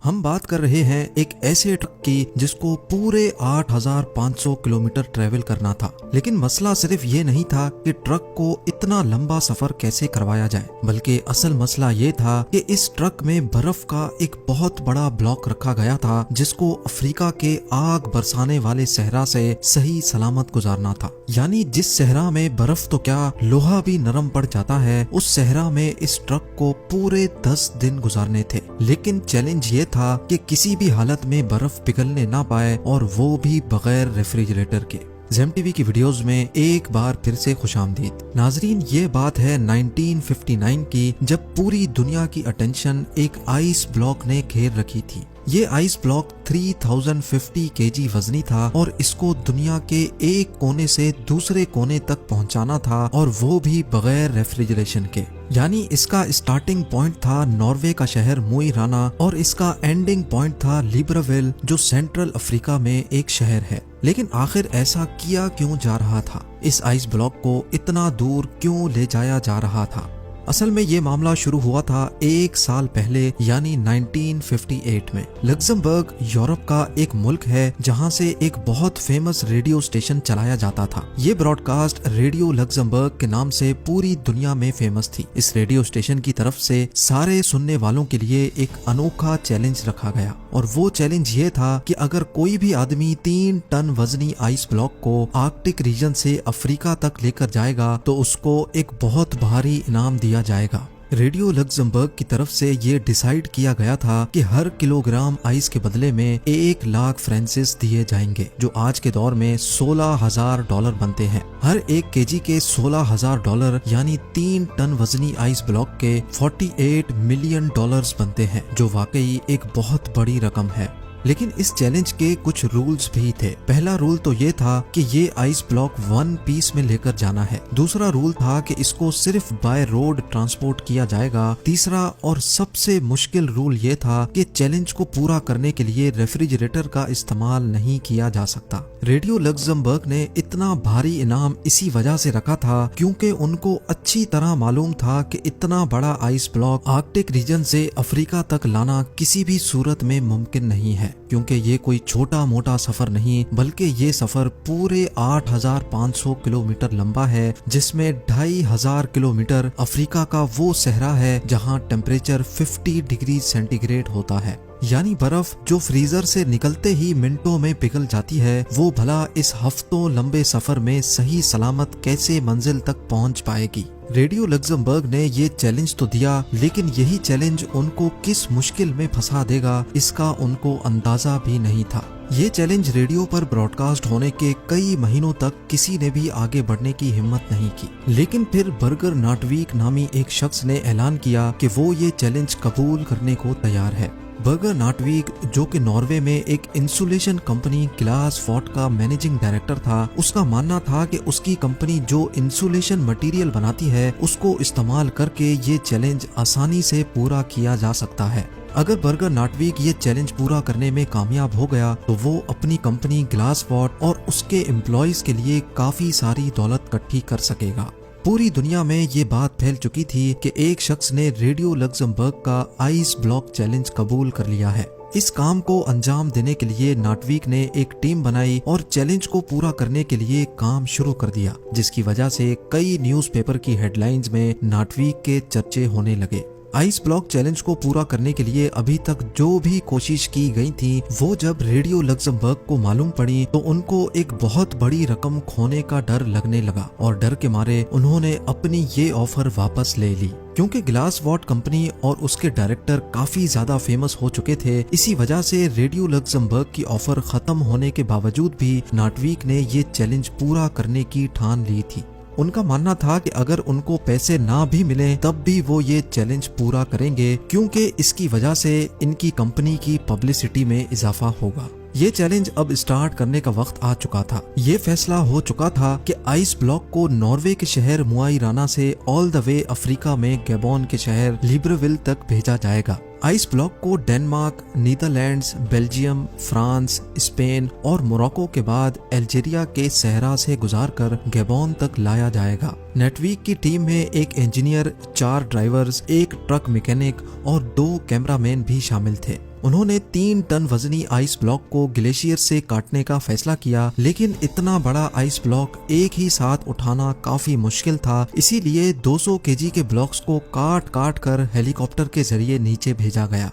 हम बात कर रहे हैं एक ऐसे ट्रक की जिसको पूरे 8500 किलोमीटर ट्रेवल करना था। लेकिन मसला सिर्फ ये नहीं था कि ट्रक को इतना लंबा सफर कैसे करवाया जाए, बल्कि असल मसला ये था कि इस ट्रक में बर्फ का एक बहुत बड़ा ब्लॉक रखा गया था जिसको अफ्रीका के आग बरसाने वाले सहरा से सही सलामत गुजारना था। यानी जिस सहरा में बर्फ तो क्या लोहा भी नरम पड़ जाता है, उस सहरा में इस ट्रक को पूरे 10 दिन गुजारने थे। लेकिन चैलेंज ये था कि किसी भी हालत में बर्फ पिघलने ना पाए, और वो भी बगैर रेफ्रिजरेटर के। ज़ेम टीवी की वीडियोस में एक बार फिर से खुशामदीद। नाजरीन, ये बात है 1959 की, जब पूरी दुनिया की अटेंशन एक आइस ब्लॉक ने घेर रखी थी। ये आइस ब्लॉक 3050 केजी वजनी था और इसको दुनिया के एक कोने से दूसरे कोने तक पहुंचाना था, और वो भी बगैर रेफ्रिजरेशन के। यानी इसका स्टार्टिंग पॉइंट था नॉर्वे का शहर मोई राना, और इसका एंडिंग पॉइंट था लिब्राविल, जो सेंट्रल अफ्रीका में एक शहर है। लेकिन आखिर ऐसा किया क्यों जा रहा था? इस आइस ब्लॉक को इतना दूर क्यों ले जाया जा रहा था? असल में ये मामला शुरू हुआ था एक साल पहले, यानी 1958 में। लग्जमबर्ग यूरोप का एक मुल्क है जहां से एक बहुत फेमस रेडियो स्टेशन चलाया जाता था। ये ब्रॉडकास्ट रेडियो लग्जमबर्ग के नाम से पूरी दुनिया में फेमस थी। इस रेडियो स्टेशन की तरफ से सारे सुनने वालों के लिए एक अनोखा चैलेंज रखा गया, और वो चैलेंज ये था कि अगर कोई भी आदमी 3 टन वजनी आइस ब्लॉक को आर्कटिक रीजन से अफ्रीका तक लेकर जाएगा तो उसको एक बहुत भारी इनाम दिया जाएगा। रेडियो लग्जमबर्ग की तरफ से ये डिसाइड किया गया था कि हर किलोग्राम आइस के बदले में 1 लाख फ्रांसिस दिए जाएंगे, जो आज के दौर में $16,000 बनते हैं। हर 1 केजी के $16,000 यानी 3 टन वजनी आइस ब्लॉक के $48 मिलियन बनते हैं, जो वाकई एक बहुत बड़ी रकम है। लेकिन इस चैलेंज के कुछ रूल्स भी थे। पहला रूल तो ये था कि ये आइस ब्लॉक 1 पीस में लेकर जाना है। दूसरा रूल था कि इसको सिर्फ बाय रोड ट्रांसपोर्ट किया जाएगा। तीसरा और सबसे मुश्किल रूल ये था कि चैलेंज को पूरा करने के लिए रेफ्रिजरेटर का इस्तेमाल नहीं किया जा सकता। रेडियो लग्जमबर्ग ने इतना भारी इनाम इसी वजह से रखा था क्योंकि उनको अच्छी तरह मालूम था कि इतना बड़ा आइस ब्लॉक आर्कटिक रीजन से अफ्रीका तक लाना किसी भी सूरत में मुमकिन नहीं है, क्योंकि ये कोई छोटा मोटा सफर नहीं, बल्कि ये सफर पूरे 8500 किलोमीटर लंबा है, जिसमें 2500 किलोमीटर अफ्रीका का वो सहरा है जहां टेम्परेचर 50 डिग्री सेंटीग्रेड होता है। यानी बर्फ जो फ्रीजर से निकलते ही मिनटों में पिघल जाती है, वो भला इस हफ्तों लंबे सफर में सही सलामत कैसे मंजिल तक पहुंच पाएगी? रेडियो लग्जमबर्ग ने ये चैलेंज तो दिया, लेकिन यही चैलेंज उनको किस मुश्किल में फंसा देगा इसका उनको अंदाजा भी नहीं था। ये चैलेंज रेडियो पर ब्रॉडकास्ट होने के कई महीनों तक किसी ने भी आगे बढ़ने की हिम्मत नहीं की। लेकिन फिर बर्गर नाटवीक नामी एक शख्स ने ऐलान किया कि वो ये चैलेंज कबूल करने को तैयार है। बर्गर नाटवीक, जो कि नॉर्वे में एक इंसुलेशन कंपनी ग्लास फॉर्ट का मैनेजिंग डायरेक्टर था, उसका मानना था कि उसकी कंपनी जो इंसुलेशन मटेरियल बनाती है उसको इस्तेमाल करके ये चैलेंज आसानी से पूरा किया जा सकता है। अगर बर्गर नाटवीक ये चैलेंज पूरा करने में कामयाब हो गया तो वो अपनी कंपनी ग्लास फॉर्ट और उसके एम्प्लॉयज के लिए काफी सारी दौलत इकट्ठी कर सकेगा। पूरी दुनिया में ये बात फैल चुकी थी कि एक शख्स ने रेडियो लग्जमबर्ग का आइस ब्लॉक चैलेंज कबूल कर लिया है। इस काम को अंजाम देने के लिए नाटवीक ने एक टीम बनाई और चैलेंज को पूरा करने के लिए काम शुरू कर दिया, जिसकी वजह से कई न्यूज़पेपर की हेडलाइंस में नाटवीक के चर्चे होने लगे। आइस ब्लॉक चैलेंज को पूरा करने के लिए अभी तक जो भी कोशिश की गई थी, वो जब रेडियो लग्जमबर्ग को मालूम पड़ी तो उनको एक बहुत बड़ी रकम खोने का डर लगने लगा, और डर के मारे उन्होंने अपनी ये ऑफर वापस ले ली। क्योंकि ग्लास वॉट कंपनी और उसके डायरेक्टर काफी ज्यादा फेमस हो चुके थे, इसी वजह से रेडियो लग्जमबर्ग की ऑफर खत्म होने के बावजूद भी नाटवीक ने ये चैलेंज पूरा करने की ठान ली थी। उनका मानना था कि अगर उनको पैसे ना भी मिले तब भी वो ये चैलेंज पूरा करेंगे, क्योंकि इसकी वजह से इनकी कंपनी की पब्लिसिटी में इजाफा होगा। ये चैलेंज अब स्टार्ट करने का वक्त आ चुका था। ये फैसला हो चुका था कि आइस ब्लॉक को नॉर्वे के शहर मोई राना से ऑल द वे अफ्रीका में गैबोन के शहर लिब्राविल तक भेजा जाएगा। आइस ब्लॉक को Denmark, Netherlands, Belgium, France, Spain और मोरक्को के बाद अल्जीरिया के सहरा से गुजारकर गैबोन तक लाया जाएगा। नेटवीक की टीम में एक इंजीनियर, 4 ड्राइवर्स, एक ट्रक मैकेनिक और 2 कैमरामैन भी शामिल थे। उन्होंने 3 टन वजनी आइस ब्लॉक को ग्लेशियर से काटने का फैसला किया, लेकिन इतना बड़ा आइस ब्लॉक एक ही साथ उठाना काफी मुश्किल था। इसीलिए 200 केजी के ब्लॉक्स को काट काट कर हेलीकॉप्टर के जरिए नीचे भेजा गया।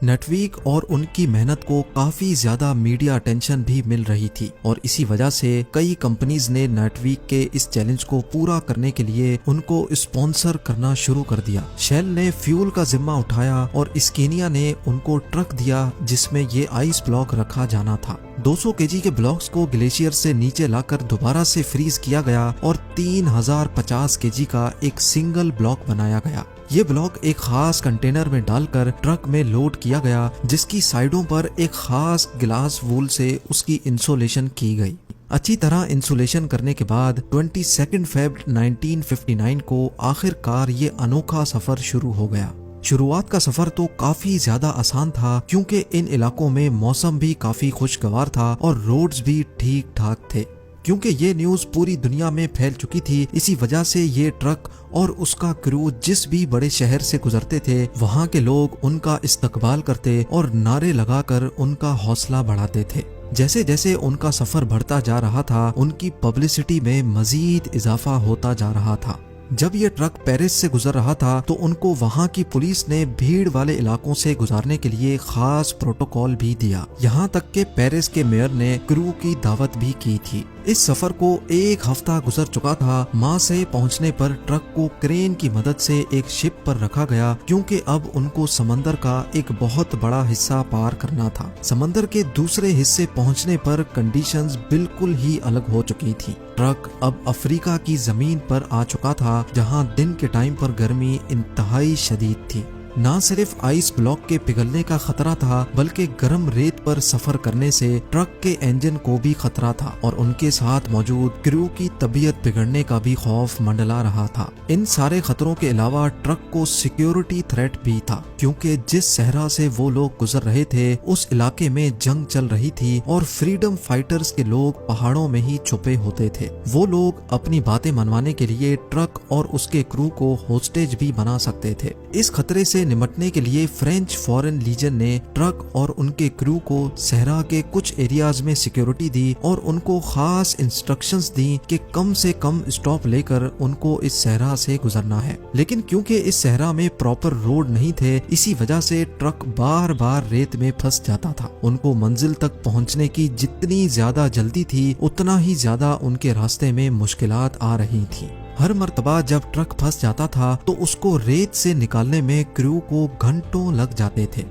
नटवीक और उनकी मेहनत को काफी ज्यादा मीडिया अटेंशन भी मिल रही थी और इसी वजह से कई कंपनीज ने नटवीक के इस चैलेंज को पूरा करने के लिए उनको स्पॉन्सर करना शुरू कर दिया। शेल ने फ्यूल का जिम्मा उठाया और स्केनिया ने उनको ट्रक दिया जिसमें ये आइस ब्लॉक रखा जाना था। 200 केजी के ब्लॉक्स को ग्लेशियर से नीचे लाकर दोबारा से फ्रीज किया गया और 3050 केजी का एक सिंगल ब्लॉक बनाया गया। ये ब्लॉक एक खास कंटेनर में डालकर ट्रक में लोड किया गया, जिसकी साइडों पर एक खास ग्लास वूल से उसकी इंसुलेशन की गई। अच्छी तरह इंसुलेशन करने के बाद 22 फेब 1959 को आखिरकार ये अनोखा सफर शुरू हो गया। शुरुआत का सफर तो काफी ज्यादा आसान था क्योंकि इन इलाकों में मौसम भी काफी खुशगवार था और रोड्स भी ठीक ठाक थे। क्योंकि ये न्यूज पूरी दुनिया में फैल चुकी थी, इसी वजह से ये ट्रक और उसका क्रू जिस भी बड़े शहर से गुजरते थे, वहाँ के लोग उनका इस्तकबाल करते और नारे लगाकर उनका हौसला बढ़ाते थे। जैसे जैसे उनका सफर बढ़ता जा रहा था, उनकी पब्लिसिटी में मजीद इजाफा होता जा रहा था। जब ये ट्रक पेरिस से गुजर रहा था तो उनको वहाँ की पुलिस ने भीड़ वाले इलाकों से गुजारने के लिए खास प्रोटोकॉल भी दिया। यहाँ तक के पेरिस के मेयर ने क्रू की दावत भी की थी। इस सफर को एक हफ्ता गुजर चुका था। माँ से पहुँचने पर ट्रक को क्रेन की मदद से एक शिप पर रखा गया क्योंकि अब उनको समंदर का एक बहुत बड़ा हिस्सा पार करना था। समंदर के दूसरे हिस्से पहुँचने पर कंडीशंस बिल्कुल ही अलग हो चुकी थी। ट्रक अब अफ्रीका की जमीन पर आ चुका था जहां दिन के टाइम पर गर्मी इंतहाई शदीद थी। न सिर्फ आइस ब्लॉक के पिघलने का खतरा था, बल्कि गर्म रेत पर सफर करने से ट्रक के इंजन को भी खतरा था और उनके साथ मौजूद क्रू की तबीयत बिगड़ने का भी खौफ मंडला रहा था। इन सारे खतरों के अलावा ट्रक को सिक्योरिटी थ्रेट भी था क्योंकि जिस सहरा से वो लोग गुजर रहे थे उस इलाके में जंग चल रही थी और फ्रीडम फाइटर्स के लोग पहाड़ों में ही छुपे होते थे। वो लोग अपनी बातें मनवाने के लिए ट्रक और उसके क्रू को होस्टेज भी बना सकते थे। इस खतरे से निपटने के लिए फ्रेंच फॉरेन लीजन ने ट्रक और उनके क्रू को सहरा के कुछ एरियाज में सिक्योरिटी दी और उनको खास इंस्ट्रक्शंस दी कि कम से कम स्टॉप लेकर उनको इस सहरा से गुजरना है। लेकिन क्योंकि इस सहरा में प्रॉपर रोड नहीं थे, इसी वजह से ट्रक बार बार रेत में फंस जाता था। उनको मंजिल तक पहुंचने की जितनी ज्यादा जल्दी थी, उतना ही ज्यादा उनके रास्ते में मुश्किलात आ रही थी। हर मर्तबा जब ट्रक फंस जाता था तो उसको रेत से निकालने में क्रू को घंटों लग जाते थे।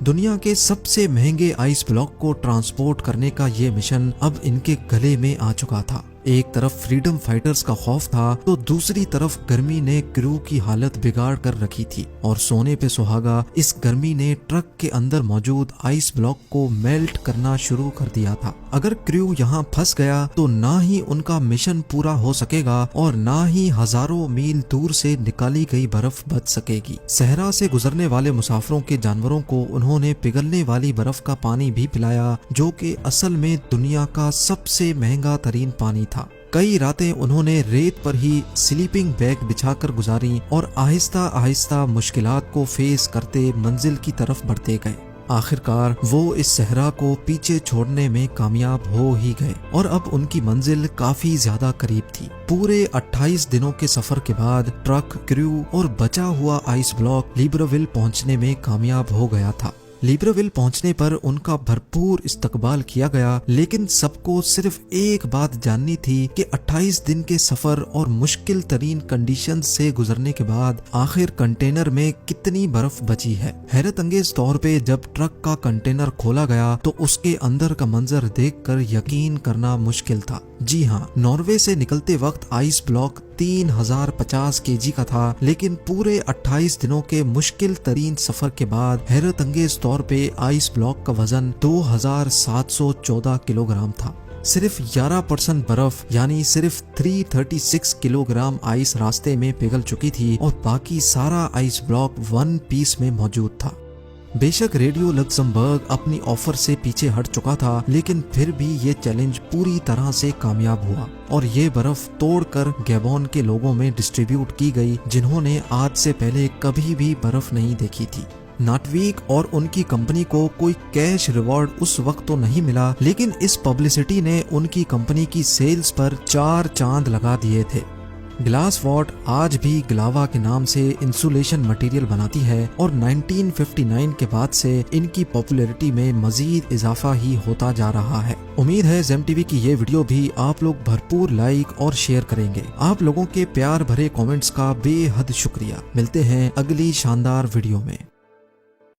दुनिया के सबसे महंगे आइस ब्लॉक को ट्रांसपोर्ट करने का ये मिशन अब इनके गले में आ चुका था। एक तरफ फ्रीडम फाइटर्स का खौफ था तो दूसरी तरफ गर्मी ने क्रू की हालत बिगाड़ कर रखी थी और सोने पे सुहागा इस गर्मी ने ट्रक के अंदर मौजूद आइस ब्लॉक को मेल्ट करना शुरू कर दिया था। अगर क्रू यहाँ फंस गया तो ना ही उनका मिशन पूरा हो सकेगा और ना ही हजारों मील दूर से निकाली गई बर्फ बच सकेगी। सहरा से गुजरने वाले मुसाफिरों के जानवरों को उन्होंने पिघलने वाली बर्फ का पानी भी पिलाया, जो कि असल में दुनिया का सबसे महंगा तरीन पानी था। कई रातें उन्होंने रेत पर ही स्लीपिंग बैग बिछाकर गुजारी और आहिस्ता आहिस्ता मुश्किलात को फेस करते मंजिल की तरफ बढ़ते गए। आखिरकार वो इस सहरा को पीछे छोड़ने में कामयाब हो ही गए और अब उनकी मंजिल काफी ज्यादा करीब थी। पूरे 28 दिनों के सफर के बाद ट्रक, क्रू और बचा हुआ आइस ब्लॉक लिब्रेविल पहुंचने में कामयाब हो गया था। लिब्रेविल पहुंचने पर उनका भरपूर इस्तकबाल किया गया, लेकिन सबको सिर्फ एक बात जाननी थी कि 28 दिन के सफर और मुश्किल तरीन कंडीशन से गुजरने के बाद आखिर कंटेनर में कितनी बर्फ बची है। हैरत अंगेज तौर पे जब ट्रक का कंटेनर खोला गया तो उसके अंदर का मंजर देखकर यकीन करना मुश्किल था। जी हाँ, नॉर्वे से निकलते वक्त आइस ब्लॉक 3050 केजी का था, लेकिन पूरे 28 दिनों के मुश्किल तरीन सफर के बाद हैरत अंगेज तौर पे आइस ब्लॉक का वजन 2714 किलोग्राम था। सिर्फ 11% बर्फ यानी सिर्फ 336 किलोग्राम आइस रास्ते में पिघल चुकी थी और बाकी सारा आइस ब्लॉक वन पीस में मौजूद था। बेशक रेडियो लक्समबर्ग अपनी ऑफर से पीछे हट चुका था, लेकिन फिर भी ये चैलेंज पूरी तरह से कामयाब हुआ और ये बर्फ तोड़कर गैबोन के लोगों में डिस्ट्रीब्यूट की गई, जिन्होंने आज से पहले कभी भी बर्फ नहीं देखी थी। नाटवीक और उनकी कंपनी को कोई कैश रिवॉर्ड उस वक्त तो नहीं मिला, लेकिन इस पब्लिसिटी ने उनकी कंपनी की सेल्स पर 4 चांद लगा दिए थे। ग्लास वॉट आज भी ग्लावा के नाम से इंसुलेशन मटेरियल बनाती है और 1959 के बाद से इनकी पॉपुलैरिटी में मजीद इजाफा ही होता जा रहा है। उम्मीद है जेम टीवी की ये वीडियो भी आप लोग भरपूर लाइक और शेयर करेंगे। आप लोगों के प्यार भरे कमेंट्स का बेहद शुक्रिया। मिलते हैं अगली शानदार वीडियो में।